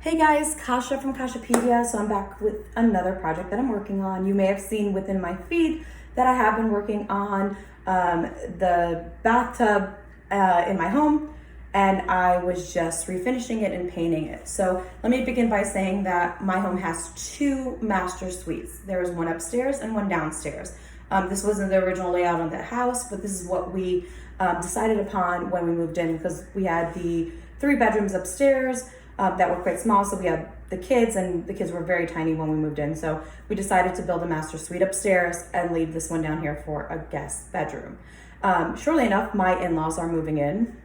Hey guys, Kasha from Kashapedia. So I'm back with another project that I'm working on. You may have seen within my feed that I have been working on the bathtub in my home, and I was just refinishing it and painting it. So let me begin by saying that my home has two master suites. There is one upstairs and one downstairs. This wasn't the original layout of the house, but this is what we decided upon when we moved in, because we had the 3 bedrooms upstairs that were quite small. So we had the kids, and the kids were very tiny when we moved in. So we decided to build a master suite upstairs and leave this one down here for a guest bedroom. Surely enough, my in-laws are moving in.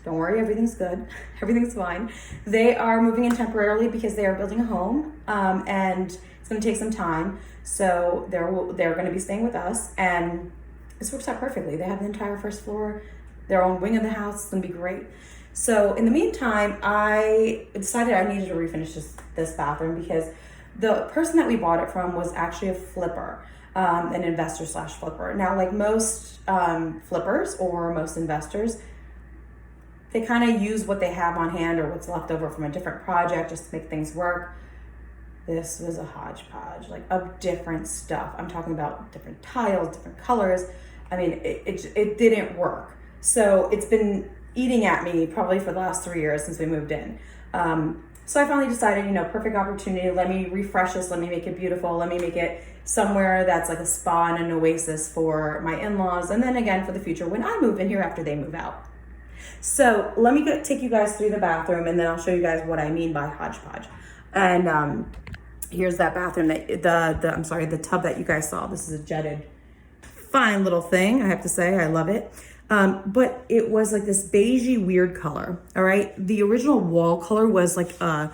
Don't worry, everything's good. Everything's fine. They are moving in temporarily because they are building a home, and it's going to take some time. So they're going to be staying with us, and this works out perfectly. They have the entire first floor, their own wing of the house. It's going to be great. So in the meantime, I decided I needed to refinish this bathroom because the person that we bought it from was actually a flipper, an investor slash flipper. Now, like most flippers or most investors, they kind of use what they have on hand or what's left over from a different project just to make things work. This was a hodgepodge, like, of different stuff. I'm talking about different tiles, different colors. I mean, it didn't work. So it's been eating at me probably for the last 3 years since we moved in. So I finally decided, perfect opportunity. Let me refresh this. Let me make it beautiful. Let me make it somewhere that's like a spa and an oasis for my in-laws. And then again, for the future, when I move in here after they move out. So let me take you guys through the bathroom, and then I'll show you guys what I mean by hodgepodge. And here's that bathroom, the tub that you guys saw. This is a jetted, fine little thing, I have to say. I love it. But it was like this beigey weird color. All right. The original wall color was like a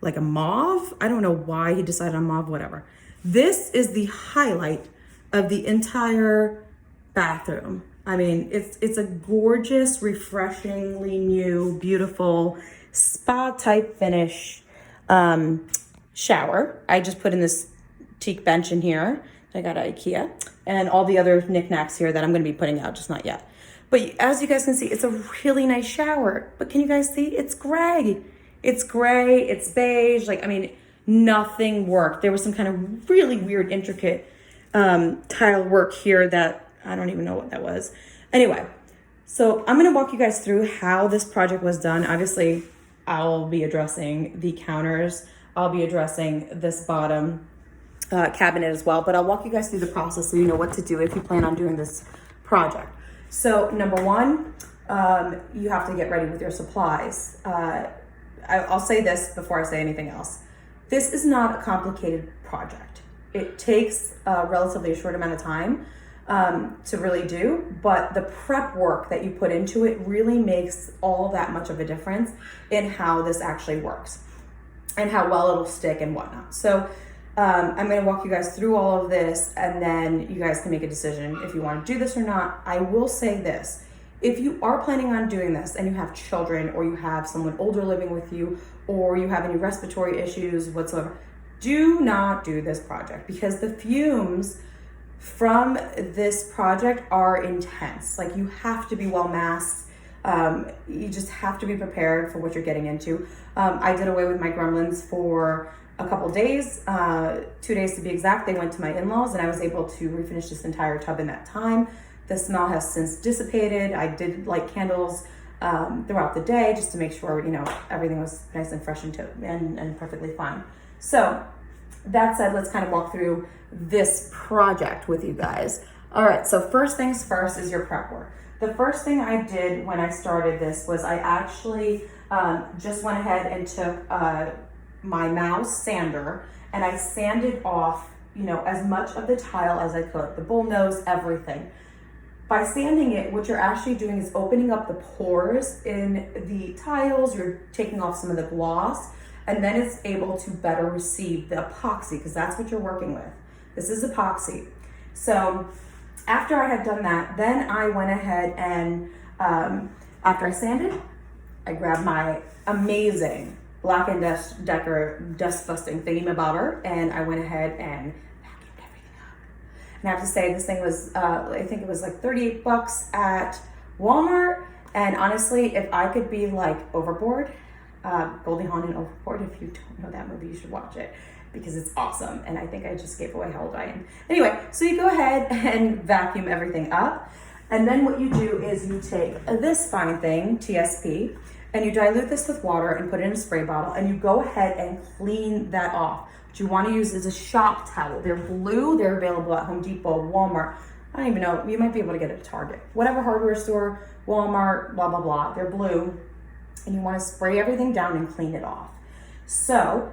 mauve. I don't know why he decided on mauve, whatever. This is the highlight of the entire bathroom. I mean, it's a gorgeous, refreshingly new, beautiful spa type finish shower. I just put in this teak bench in here. I got at IKEA, and all the other knickknacks here that I'm going to be putting out, just not yet. But as you guys can see, it's a really nice shower. But can you guys see? It's gray. It's gray. It's beige. Nothing worked. There was some kind of really weird, intricate tile work here that I don't even know what that was. Anyway, so I'm going to walk you guys through how this project was done. Obviously, I'll be addressing the counters. I'll be addressing this bottom cabinet as well. But I'll walk you guys through the process so you know what to do if you plan on doing this project. So number one, you have to get ready with your supplies. I'll say this before I say anything else. This is not a complicated project. It takes a relatively short amount of time to really do, but the prep work that you put into it really makes all that much of a difference in how this actually works and how well it'll stick and whatnot. So I'm going to walk you guys through all of this, and then you guys can make a decision if you want to do this or not. I will say this. If you are planning on doing this and you have children, or you have someone older living with you, or you have any respiratory issues whatsoever, do not do this project, because the fumes from this project are intense. Like, you have to be well masked. You just have to be prepared for what you're getting into. I did away with my gremlins for a couple days, 2 days to be exact. They went to my in-laws, and I was able to refinish this entire tub in that time. The smell has since dissipated. I did light candles throughout the day just to make sure, everything was nice and fresh and perfectly fine. So that said, let's kind of walk through this project with you guys. All right, so first things first is your prep work. The first thing I did when I started this was I actually just went ahead and took my mouse sander, and I sanded off, as much of the tile as I could, the bull nose, everything. By sanding it, what you're actually doing is opening up the pores in the tiles. You're taking off some of the gloss, and then it's able to better receive the epoxy, because that's what you're working with. This is epoxy. So after I had done that, then I went ahead and after I sanded, I grabbed my amazing Black & Decker dust busting thingamabobber, and I went ahead and vacuumed everything up. And I have to say, this thing was, I think it was like $38 at Walmart. And honestly, if I could be like overboard, Goldie Hawn and Overboard. If you don't know that movie, you should watch it because it's awesome. And I think I just gave away how old I am. Anyway, so you go ahead and vacuum everything up. And then what you do is you take this fine thing, TSP, and you dilute this with water and put it in a spray bottle, and you go ahead and clean that off. What you want to use is a shop towel. They're blue, they're available at Home Depot, Walmart. I don't even know, you might be able to get it at Target. Whatever hardware store, Walmart, blah, blah, blah. They're blue, and you want to spray everything down and clean it off. So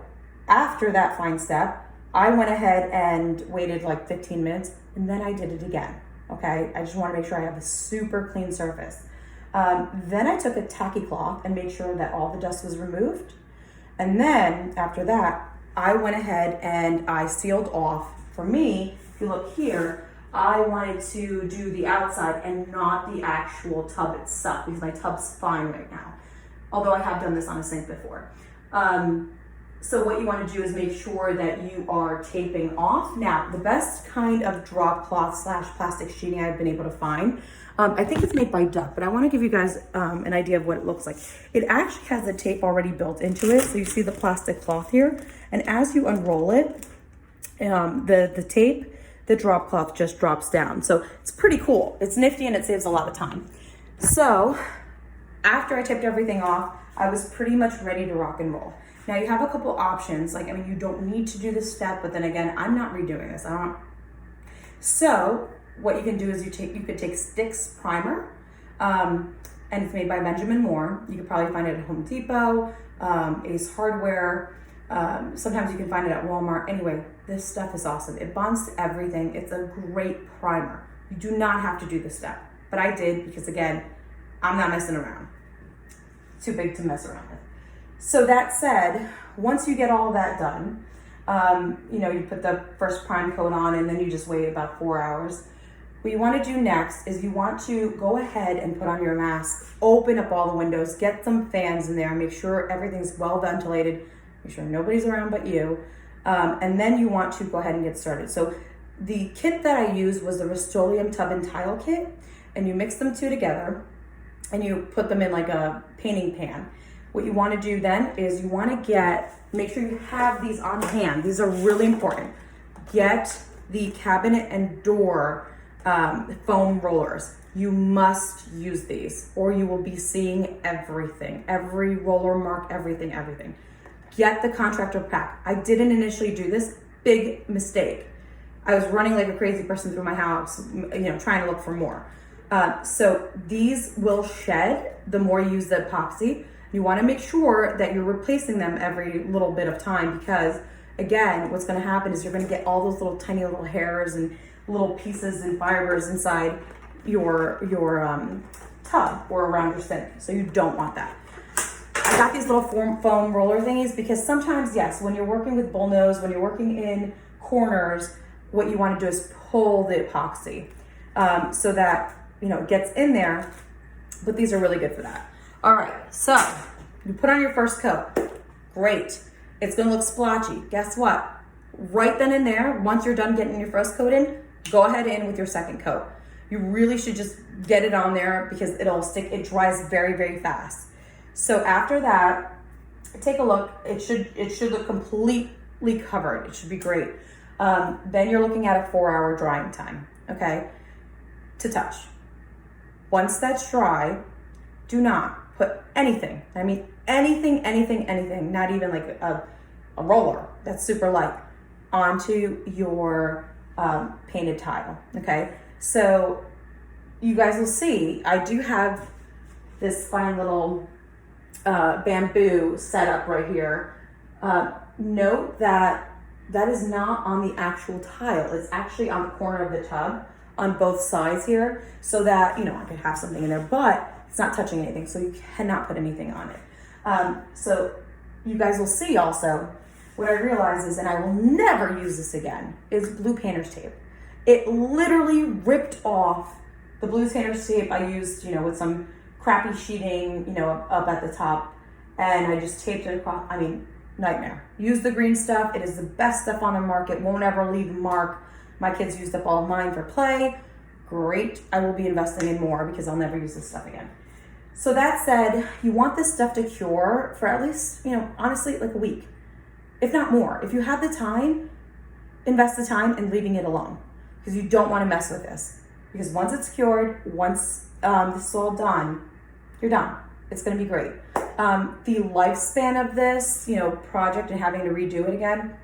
after that fine step, I went ahead and waited like 15 minutes, and then I did it again, okay? I just want to make sure I have a super clean surface. Then I took a tacky cloth and made sure that all the dust was removed. And then after that, I went ahead and I sealed off. For me, if you look here, I wanted to do the outside and not the actual tub itself because my tub's fine right now. Although I have done this on a sink before. So what you want to do is make sure that you are taping off. Now, the best kind of drop cloth / plastic sheeting I've been able to find, I think it's made by Duck, but I want to give you guys an idea of what it looks like. It actually has the tape already built into it. So you see the plastic cloth here. And as you unroll it, the tape, the drop cloth just drops down. So it's pretty cool. It's nifty and it saves a lot of time. So after I taped everything off, I was pretty much ready to rock and roll. Now you have a couple options. Like, I mean, you don't need to do this step, but then again, I'm not redoing this. So what you can do is you could take Sticks primer, and it's made by Benjamin Moore. You could probably find it at Home Depot, Ace Hardware. Sometimes you can find it at Walmart. Anyway, this stuff is awesome. It bonds to everything. It's a great primer. You do not have to do this step, but I did because again, I'm not messing around. Too big to mess around with. So that said, once you get all that done, you put the first prime coat on and then you just wait about 4 hours. What you want to do next is you want to go ahead and put on your mask, open up all the windows, get some fans in there, make sure everything's well ventilated, make sure nobody's around but you, and then you want to go ahead and get started. So the kit that I used was the Rust-Oleum Tub and Tile kit, and you mix them two together and you put them in like a painting pan. What you want to do then is you want to make sure you have these on hand. These are really important. Get the cabinet and door foam rollers. You must use these or you will be seeing everything, every roller mark, everything. Get the contractor pack. I didn't initially do this, big mistake. I was running like a crazy person through my house, trying to look for more. So these will shed the more you use the epoxy. You want to make sure that you're replacing them every little bit of time because, again, what's going to happen is you're going to get all those little tiny little hairs and little pieces and fibers inside your tub or around your sink. So you don't want that. I got these little foam roller thingies because sometimes, yes, when you're working with bullnose, when you're working in corners, what you want to do is pull the epoxy so that, it gets in there, but these are really good for that. All right, so you put on your first coat. Great. It's gonna look splotchy. Guess what? Right then and there, once you're done getting your first coat in, go ahead in with your second coat. You really should just get it on there because it'll stick. It dries very, very fast. So after that, take a look. It should look completely covered. It should be great. Then you're looking at a 4-hour drying time, okay, to touch. Once that's dry, do not put anything, anything, not even like a roller that's super light, onto your painted tile, okay? So you guys will see, I do have this fine little bamboo set up right here. Note that is not on the actual tile. It's actually on the corner of the tub on both sides here so that, I could have something in there, but it's not touching anything, so you cannot put anything on it. So you guys will see also, what I realize is, and I will never use this again, is blue painter's tape. It literally ripped off the blue painter's tape I used, with some crappy sheeting, up at the top, and I just taped it across. Nightmare. Use the green stuff. It is the best stuff on the market. Won't ever leave a mark. My kids used up all of mine for play. Great. I will be investing in more because I'll never use this stuff again. So that said, you want this stuff to cure for at least, honestly, like a week, if not more. If you have the time, invest the time in leaving it alone, because you don't want to mess with this. Because once it's cured, once this is all done, you're done. It's going to be great. The lifespan of this, project and having to redo it again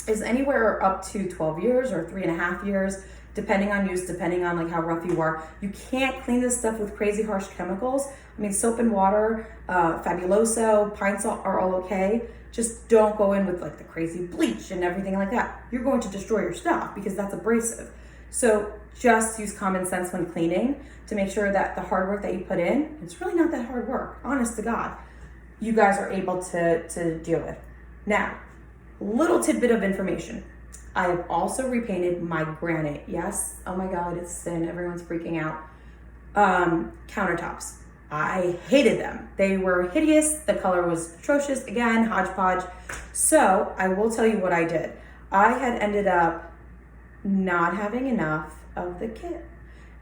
is anywhere up to 12 years or 3.5 years, depending on use, depending on like how rough you are. You can't clean this stuff with crazy harsh chemicals. I mean, soap and water, Fabuloso, pine salt are all okay. Just don't go in with like the crazy bleach and everything like that. You're going to destroy your stuff because that's abrasive. So just use common sense when cleaning to make sure that the hard work that you put in, it's really not that hard work, honest to God, you guys are able to deal with. Now, little tidbit of information. I have also repainted my granite. Yes, oh my God, it's thin. Everyone's freaking out. Countertops. I hated them. They were hideous. The color was atrocious. Again, hodgepodge. So I will tell you what I did. I had ended up not having enough of the kit.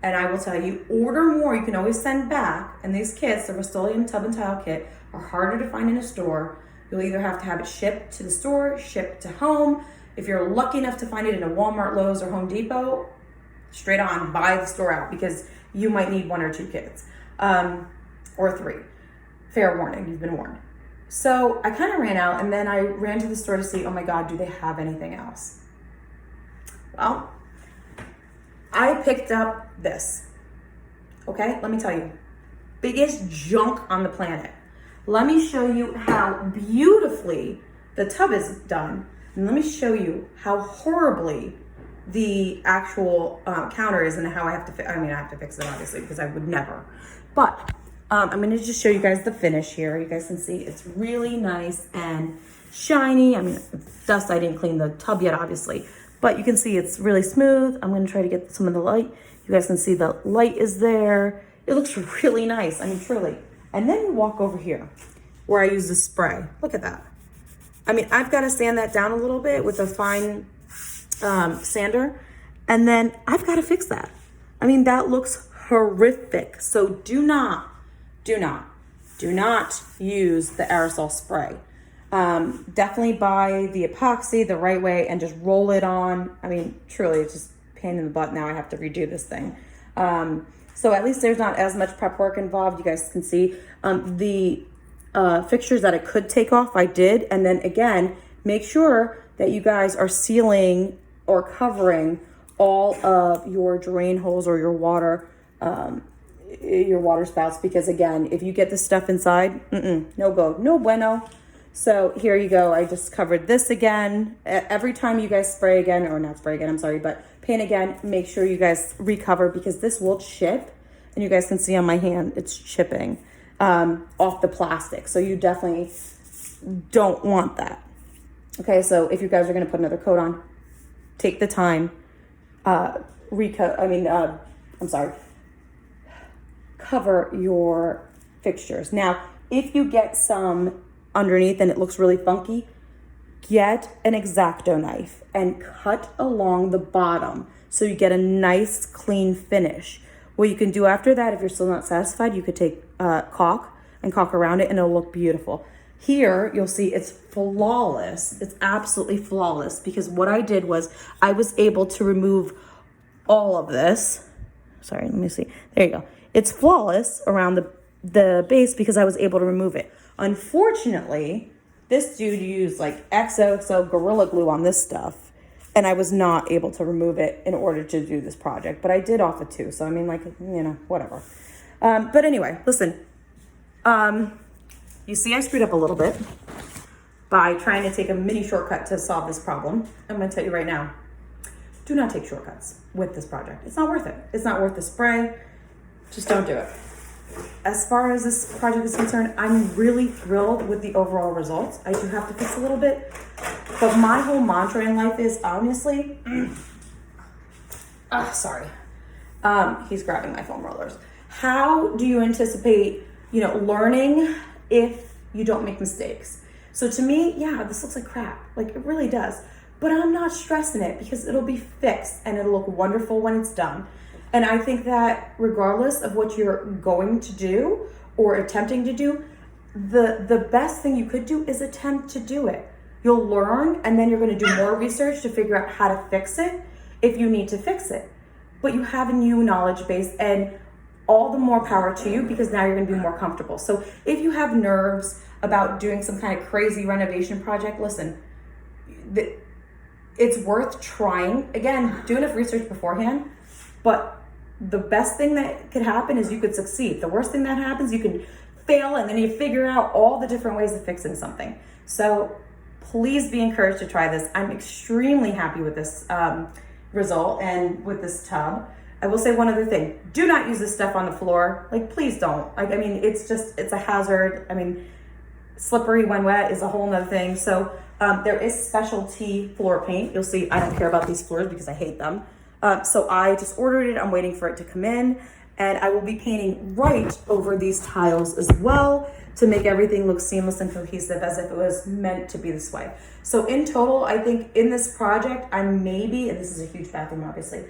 And I will tell you, order more. You can always send back. And these kits, the Rust-Oleum tub and tile kit, are harder to find in a store. You'll either have to have it shipped to the store, shipped to home. If you're lucky enough to find it in a Walmart, Lowe's, or Home Depot, straight on, buy the store out, because you might need 1 or 2 kits, or 3. Fair warning, you've been warned. So I kind of ran out, and then I ran to the store to see, oh my God, do they have anything else? Well, I picked up this. Okay, let me tell you, biggest junk on the planet. Let me show you how beautifully the tub is done. And let me show you how horribly the actual counter is and how I have to I have to fix it, obviously, because I would never. But I'm going to just show you guys the finish here. You guys can see it's really nice and shiny. I mean, dust, I didn't clean the tub yet, obviously. But you can see it's really smooth. I'm going to try to get some of the light. You guys can see the light is there. It looks really nice. I mean, truly. And then you walk over here where I use the spray. Look at that. I mean, I've got to sand that down a little bit with a fine sander, and then I've got to fix that. I mean, that looks horrific. So do not use the aerosol spray. Definitely buy the epoxy the right way and just roll it on. I mean, truly, it's just a pain in the butt. Now I have to redo this thing. So at least there's not as much prep work involved. You guys can see the fixtures that I could take off, I did. And then again, make sure that you guys are sealing or covering all of your drain holes or your water spouts, because again, if you get this stuff inside, no go, no bueno. So here you go. I just covered this again. Every time you guys spray again, or not spray again, I'm sorry, but paint again, make sure you guys recover, because this will chip, and you guys can see on my hand, it's chipping off the plastic. So you definitely don't want that. Okay, so if you guys are gonna put another coat on, take the time, cover your fixtures. Now, if you get some underneath and it looks really funky, get an X-Acto knife and cut along the bottom so you get a nice clean finish. What you can do after that, if you're still not satisfied, you could take caulk and caulk around it and it'll look beautiful. Here, you'll see it's flawless. It's absolutely flawless, because what I did was I was able to remove all of this. Sorry, let me see. There you go. It's flawless around the base because I was able to remove it. Unfortunately, this dude used like XOXO Gorilla Glue on this stuff, and I was not able to remove it in order to do this project, but I did off it too. So, I mean, like, whatever. But anyway, listen, you see I screwed up a little bit by trying to take a mini shortcut to solve this problem. I'm going to tell you right now, do not take shortcuts with this project. It's not worth it. It's not worth the spray. Just don't do it. As far as this project is concerned, I'm really thrilled with the overall results. I do have to fix a little bit, but my whole mantra in life is, honestly, he's grabbing my foam rollers. How do you anticipate, learning if you don't make mistakes? So to me, yeah, this looks like crap. Like, it really does. But I'm not stressing it, because it'll be fixed and it'll look wonderful when it's done. And I think that regardless of what you're going to do or attempting to do, the best thing you could do is attempt to do it. You'll learn, and then you're going to do more research to figure out how to fix it if you need to fix it. But you have a new knowledge base, and all the more power to you, because now you're going to be more comfortable. So if you have nerves about doing some kind of crazy renovation project, listen, it's worth trying. Again, do enough research beforehand, but the best thing that could happen is you could succeed. The worst thing that happens, you can fail, and then you figure out all the different ways of fixing something. So please be encouraged to try this. I'm extremely happy with this result and with this tub. I will say one other thing. Do not use this stuff on the floor. Like, please don't. I mean, it's a hazard. I mean, slippery when wet is a whole nother thing. So there is specialty floor paint. You'll see I don't care about these floors because I hate them. So I just ordered it. I'm waiting for it to come in. And I will be painting right over these tiles as well to make everything look seamless and cohesive as if it was meant to be this way. So in total, I think in this project, I'm maybe, and this is a huge bathroom obviously,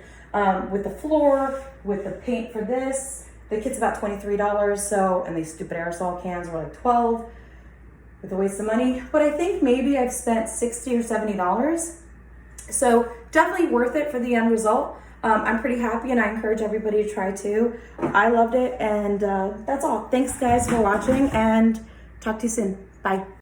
with the floor, with the paint for this, the kit's about $23, so, and these stupid aerosol cans were like $12, with a waste of money. But I think maybe I've spent $60 or $70. So definitely worth it for the end result. I'm pretty happy, and I encourage everybody to try too. I loved it, and that's all. Thanks guys for watching, and talk to you soon. Bye.